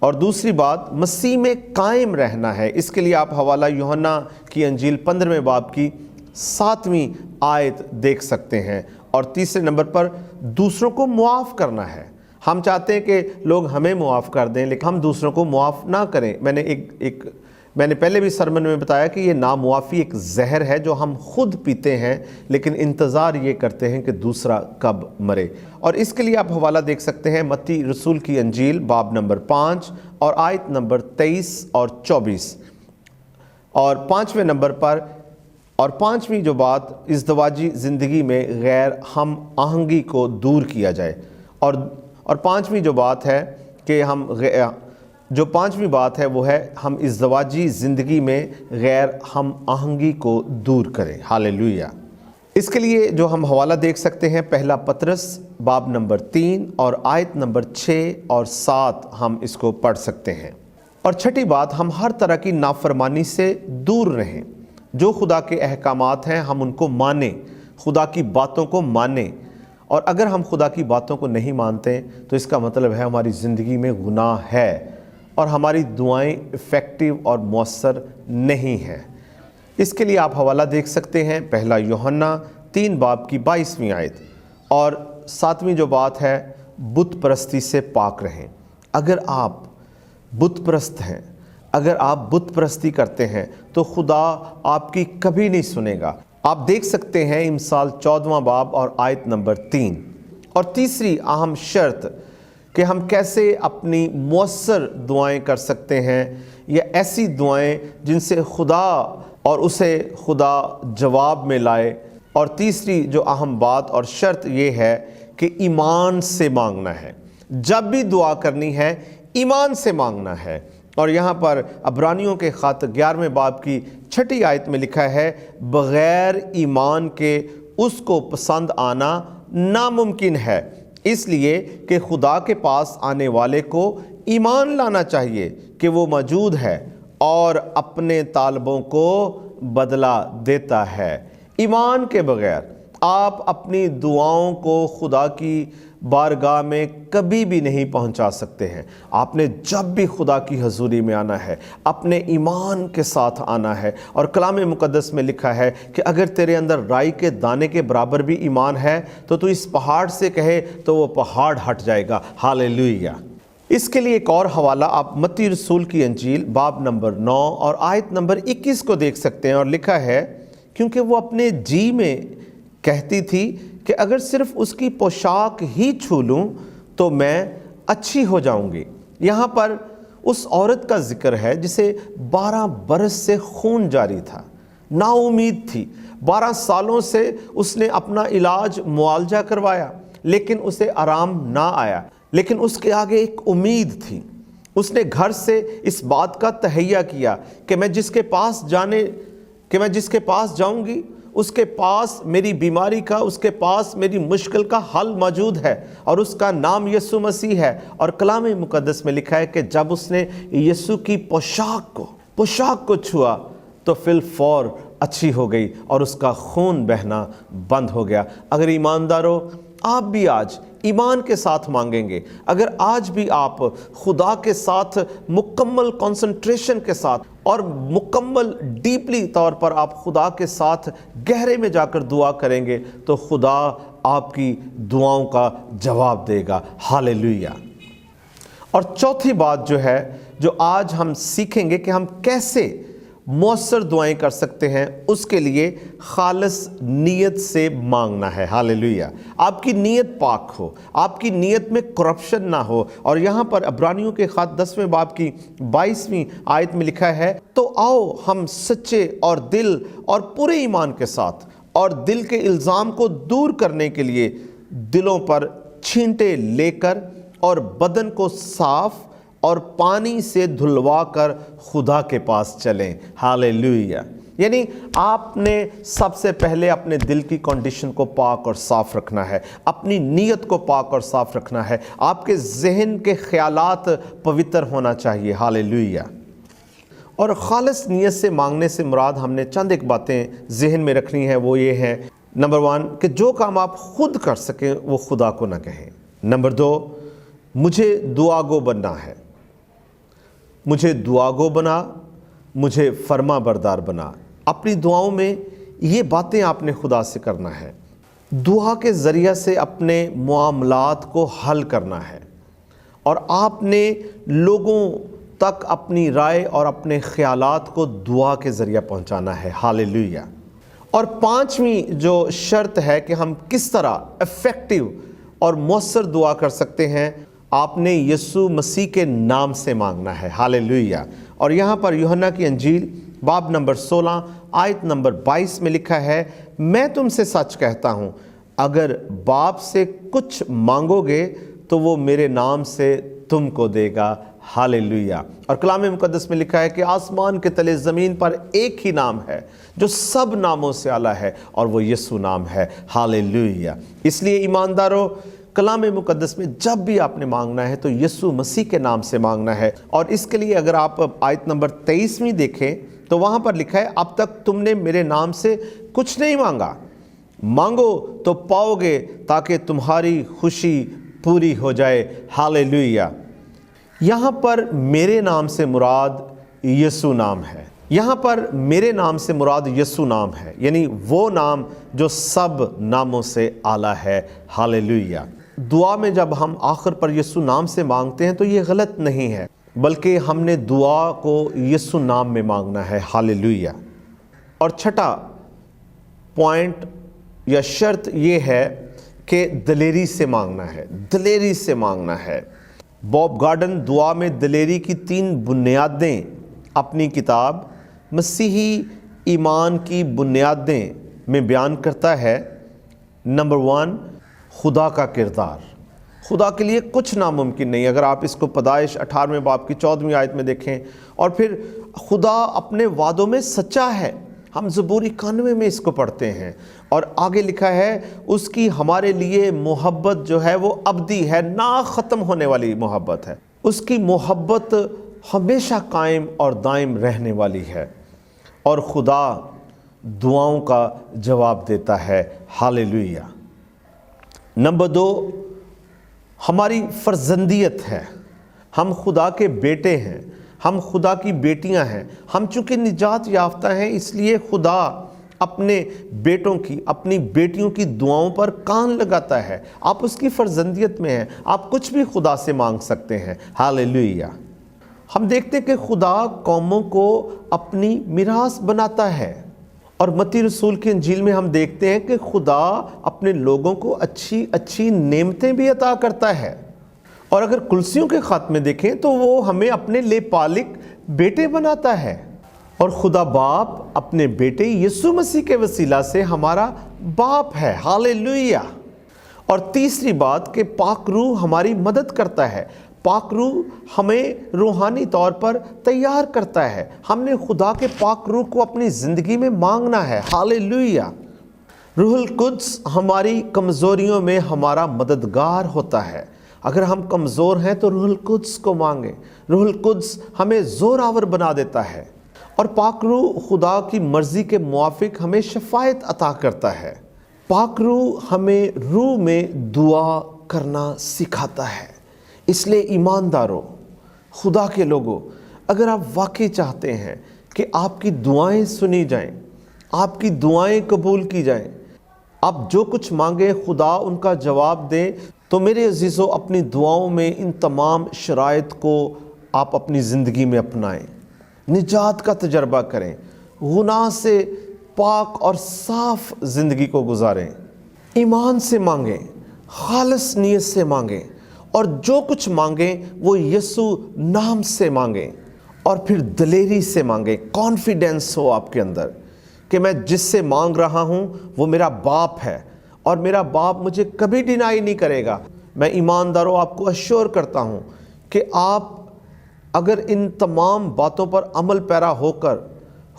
اور دوسری بات مسیح میں قائم رہنا ہے۔ اس کے لیے آپ حوالہ یوحنا کی انجیل 15ویں باب کی 7ویں آیت دیکھ سکتے ہیں۔ اور تیسرے نمبر پر دوسروں کو معاف کرنا ہے۔ ہم چاہتے ہیں کہ لوگ ہمیں معاف کر دیں لیکن ہم دوسروں کو معاف نہ کریں۔ میں نے پہلے بھی سرمن میں بتایا کہ یہ نامعافی ایک زہر ہے جو ہم خود پیتے ہیں لیکن انتظار یہ کرتے ہیں کہ دوسرا کب مرے۔ اور اس کے لیے آپ حوالہ دیکھ سکتے ہیں متی رسول کی انجیل باب نمبر 5 اور آیت نمبر 23 اور 24۔ اور 5ویں نمبر پر اور 5ویں جو بات ازدواجی زندگی میں غیر ہم آہنگی کو دور کیا جائے۔ اور 5ویں جو بات ہے کہ جو 5ویں بات ہے وہ ہے ہم ازدواجی زندگی میں غیر ہم آہنگی کو دور کریں۔ ہاللیلویہ۔ اس کے لیے جو ہم حوالہ دیکھ سکتے ہیں پہلا پطرس باب نمبر 3 اور آیت نمبر 6 اور 7 ہم اس کو پڑھ سکتے ہیں۔ اور چھٹی بات ہم ہر طرح کی نافرمانی سے دور رہیں۔ جو خدا کے احکامات ہیں ہم ان کو مانیں، خدا کی باتوں کو مانیں۔ اور اگر ہم خدا کی باتوں کو نہیں مانتے تو اس کا مطلب ہے ہماری زندگی میں گناہ ہے اور ہماری دعائیں افیکٹو اور مؤثر نہیں ہیں۔ اس کے لیے آپ حوالہ دیکھ سکتے ہیں پہلا یوحنا 3 باب کی 22ویں آیت اور 7ویں جو بات ہے بت پرستی سے پاک رہیں۔ اگر آپ بت پرست ہیں، اگر آپ بت پرستی کرتے ہیں تو خدا آپ کی کبھی نہیں سنے گا۔ آپ دیکھ سکتے ہیں امثال 14واں باب اور آیت نمبر 3۔ اور تیسری اہم شرط کہ ہم کیسے اپنی مؤثر دعائیں کر سکتے ہیں یا ایسی دعائیں جن سے خدا اور اسے خدا جواب میں لائے۔ اور تیسری جو اہم بات اور شرط یہ ہے کہ ایمان سے مانگنا ہے۔ جب بھی دعا کرنی ہے ایمان سے مانگنا ہے۔ اور یہاں پر عبرانیوں کے خط 11ویں باب کی 6 آیت میں لکھا ہے بغیر ایمان کے اس کو پسند آنا ناممکن ہے، اس لیے کہ خدا کے پاس آنے والے کو ایمان لانا چاہیے کہ وہ موجود ہے اور اپنے طالبوں کو بدلہ دیتا ہے۔ ایمان کے بغیر آپ اپنی دعاؤں کو خدا کی بارگاہ میں کبھی بھی نہیں پہنچا سکتے ہیں۔ آپ نے جب بھی خدا کی حضوری میں آنا ہے اپنے ایمان کے ساتھ آنا ہے۔ اور کلام مقدس میں لکھا ہے کہ اگر تیرے اندر رائی کے دانے کے برابر بھی ایمان ہے تو اس پہاڑ سے کہے تو وہ پہاڑ ہٹ جائے گا۔ ہاللیلویہ۔ اس کے لیے ایک اور حوالہ آپ متی رسول کی انجیل باب نمبر 9 اور آیت نمبر 21 کو دیکھ سکتے ہیں۔ اور لکھا ہے کیونکہ وہ اپنے جی میں کہتی تھی کہ اگر صرف اس کی پوشاک ہی چھو لوں تو میں اچھی ہو جاؤں گی۔ یہاں پر اس عورت کا ذکر ہے جسے 12 برس سے خون جاری تھا، نا امید تھی۔ 12 سالوں سے اس نے اپنا علاج معالجہ کروایا لیکن اسے آرام نہ آیا، لیکن اس کے آگے ایک امید تھی۔ اس نے گھر سے اس بات کا تہیہ کیا کہ میں جس کے پاس جاؤں گی اس کے پاس میری بیماری کا، اس کے پاس میری مشکل کا حل موجود ہے اور اس کا نام یسوع مسیح ہے۔ اور کلام مقدس میں لکھا ہے کہ جب اس نے یسوع کی پوشاک کو چھوا تو فی الفور اچھی ہو گئی اور اس کا خون بہنا بند ہو گیا۔ اگر ایماندارو آپ بھی آج ایمان کے ساتھ مانگیں گے، اگر آج بھی آپ خدا کے ساتھ مکمل کنسنٹریشن کے ساتھ اور مکمل ڈیپلی طور پر آپ خدا کے ساتھ گہرے میں جا کر دعا کریں گے تو خدا آپ کی دعاؤں کا جواب دے گا۔ ہاللیلویہ۔ اور چوتھی بات جو ہے جو آج ہم سیکھیں گے کہ ہم کیسے مؤثر دعائیں کر سکتے ہیں، اس کے لیے خالص نیت سے مانگنا ہے۔ ہاللیلویہ۔ آپ کی نیت پاک ہو، آپ کی نیت میں کرپشن نہ ہو۔ اور یہاں پر عبرانیوں کے خط 10ویں باب کی 22ویں آیت میں لکھا ہے تو آؤ ہم سچے اور دل اور پورے ایمان کے ساتھ اور دل کے الزام کو دور کرنے کے لیے دلوں پر چھینٹے لے کر اور بدن کو صاف اور پانی سے دھلوا کر خدا کے پاس چلیں۔ ہاللیلویہ۔ یعنی آپ نے سب سے پہلے اپنے دل کی کنڈیشن کو پاک اور صاف رکھنا ہے، اپنی نیت کو پاک اور صاف رکھنا ہے، آپ کے ذہن کے خیالات پوتر ہونا چاہیے۔ ہاللیلویہ۔ اور خالص نیت سے مانگنے سے مراد ہم نے چند ایک باتیں ذہن میں رکھنی ہیں، وہ یہ ہیں نمبر 1 کہ جو کام آپ خود کر سکیں وہ خدا کو نہ کہیں۔ نمبر 2 مجھے دعا گو بننا ہے۔ مجھے دعا گو بنا، مجھے فرما بردار بنا۔ اپنی دعاؤں میں یہ باتیں آپ نے خدا سے کرنا ہے، دعا کے ذریعہ سے اپنے معاملات کو حل کرنا ہے، اور آپ نے لوگوں تک اپنی رائے اور اپنے خیالات کو دعا کے ذریعہ پہنچانا ہے۔ ہاللیلویہ۔ اور پانچویں جو شرط ہے کہ ہم کس طرح ایفیکٹو اور مؤثر دعا کر سکتے ہیں، آپ نے یسوع مسیح کے نام سے مانگنا ہے۔ ہاللیلویہ۔ اور یہاں پر یوحنا کی انجیل باب نمبر 16 آیت نمبر 22 میں لکھا ہے، میں تم سے سچ کہتا ہوں، اگر باپ سے کچھ مانگو گے تو وہ میرے نام سے تم کو دے گا۔ ہاللیلویہ۔ اور کلام مقدس میں لکھا ہے کہ آسمان کے تلے زمین پر ایک ہی نام ہے جو سب ناموں سے اعلیٰ ہے، اور وہ یسوع نام ہے۔ ہاللیلویہ۔ اس لیے ایمانداروں، کلام مقدس میں جب بھی آپ نے مانگنا ہے تو یسوع مسیح کے نام سے مانگنا ہے۔ اور اس کے لیے اگر آپ آیت نمبر 23 دیکھیں تو وہاں پر لکھا ہے، اب تک تم نے میرے نام سے کچھ نہیں مانگا، مانگو تو پاؤ گے تاکہ تمہاری خوشی پوری ہو جائے۔ ہاللیلویہ۔ یہاں پر میرے نام سے مراد یسوع نام ہے، یہاں پر میرے نام سے مراد یسوع نام ہے، یعنی وہ نام جو سب ناموں سے اعلیٰ ہے۔ ہاللیلویہ۔ دعا میں جب ہم آخر پر یسوع نام سے مانگتے ہیں تو یہ غلط نہیں ہے، بلکہ ہم نے دعا کو یسوع نام میں مانگنا ہے۔ ہاللیلویہ۔ اور چھٹا پوائنٹ یا شرط یہ ہے کہ دلیری سے مانگنا ہے، دلیری سے مانگنا ہے۔ باب گارڈن دعا میں دلیری کی 3 بنیادیں اپنی کتاب مسیحی ایمان کی بنیادیں میں بیان کرتا ہے۔ نمبر 1، خدا کا کردار۔ خدا کے لیے کچھ ناممکن نہیں۔ اگر آپ اس کو پیدائش 18ویں باب کی 14ویں آیت میں دیکھیں، اور پھر خدا اپنے وعدوں میں سچا ہے، ہم زبور 91 میں اس کو پڑھتے ہیں، اور آگے لکھا ہے اس کی ہمارے لیے محبت جو ہے وہ ابدی ہے، نا ختم ہونے والی محبت ہے، اس کی محبت ہمیشہ قائم اور دائم رہنے والی ہے، اور خدا دعاؤں کا جواب دیتا ہے۔ ہاللیلویہ۔ نمبر 2، ہماری فرزندیت ہے، ہم خدا کے بیٹے ہیں، ہم خدا کی بیٹیاں ہیں۔ ہم چونکہ نجات یافتہ ہیں، اس لیے خدا اپنے بیٹوں کی، اپنی بیٹیوں کی دعاؤں پر کان لگاتا ہے۔ آپ اس کی فرزندیت میں ہیں، آپ کچھ بھی خدا سے مانگ سکتے ہیں۔ ہاللیلویہ۔ ہم دیکھتے ہیں کہ خدا قوموں کو اپنی میراث بناتا ہے، اور متی رسول کی انجیل میں ہم دیکھتے ہیں کہ خدا اپنے لوگوں کو اچھی اچھی نعمتیں بھی عطا کرتا ہے۔ اور اگر کلسیوں کے خط میں دیکھیں تو وہ ہمیں اپنے لے پالک بیٹے بناتا ہے، اور خدا باپ اپنے بیٹے یسوع مسیح کے وسیلہ سے ہمارا باپ ہے۔ ہاللیلویہ۔ اور تیسری بات کہ پاک روح ہماری مدد کرتا ہے، پاک روح ہمیں روحانی طور پر تیار کرتا ہے۔ ہم نے خدا کے پاک روح کو اپنی زندگی میں مانگنا ہے۔ ہاللیلویہ۔ روح القدس ہماری کمزوریوں میں ہمارا مددگار ہوتا ہے۔ اگر ہم کمزور ہیں تو روح القدس کو مانگیں، روح القدس ہمیں زور آور بنا دیتا ہے، اور پاک روح خدا کی مرضی کے موافق ہمیں شفاعت عطا کرتا ہے۔ پاک روح ہمیں روح میں دعا کرنا سکھاتا ہے۔ اس لیے ایمانداروں، خدا کے لوگوں، اگر آپ واقعی چاہتے ہیں کہ آپ کی دعائیں سنی جائیں، آپ کی دعائیں قبول کی جائیں، آپ جو کچھ مانگیں خدا ان کا جواب دے، تو میرے عزیزوں اپنی دعاؤں میں ان تمام شرائط کو آپ اپنی زندگی میں اپنائیں، نجات کا تجربہ کریں، گناہ سے پاک اور صاف زندگی کو گزاریں، ایمان سے مانگیں، خالص نیت سے مانگیں، اور جو کچھ مانگیں وہ یسوع نام سے مانگیں، اور پھر دلیری سے مانگیں۔ کانفیڈنس ہو آپ کے اندر کہ میں جس سے مانگ رہا ہوں وہ میرا باپ ہے، اور میرا باپ مجھے کبھی ڈینائی نہیں کرے گا۔ میں ایمانداروں آپ کو اشور کرتا ہوں کہ آپ اگر ان تمام باتوں پر عمل پیرا ہو کر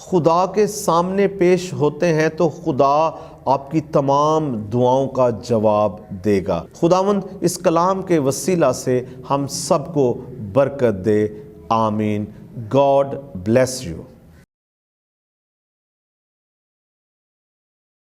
خدا کے سامنے پیش ہوتے ہیں تو خدا آپ کی تمام دعاؤں کا جواب دے گا۔ خداوند اس کلام کے وسیلہ سے ہم سب کو برکت دے۔ آمین۔ God bless you.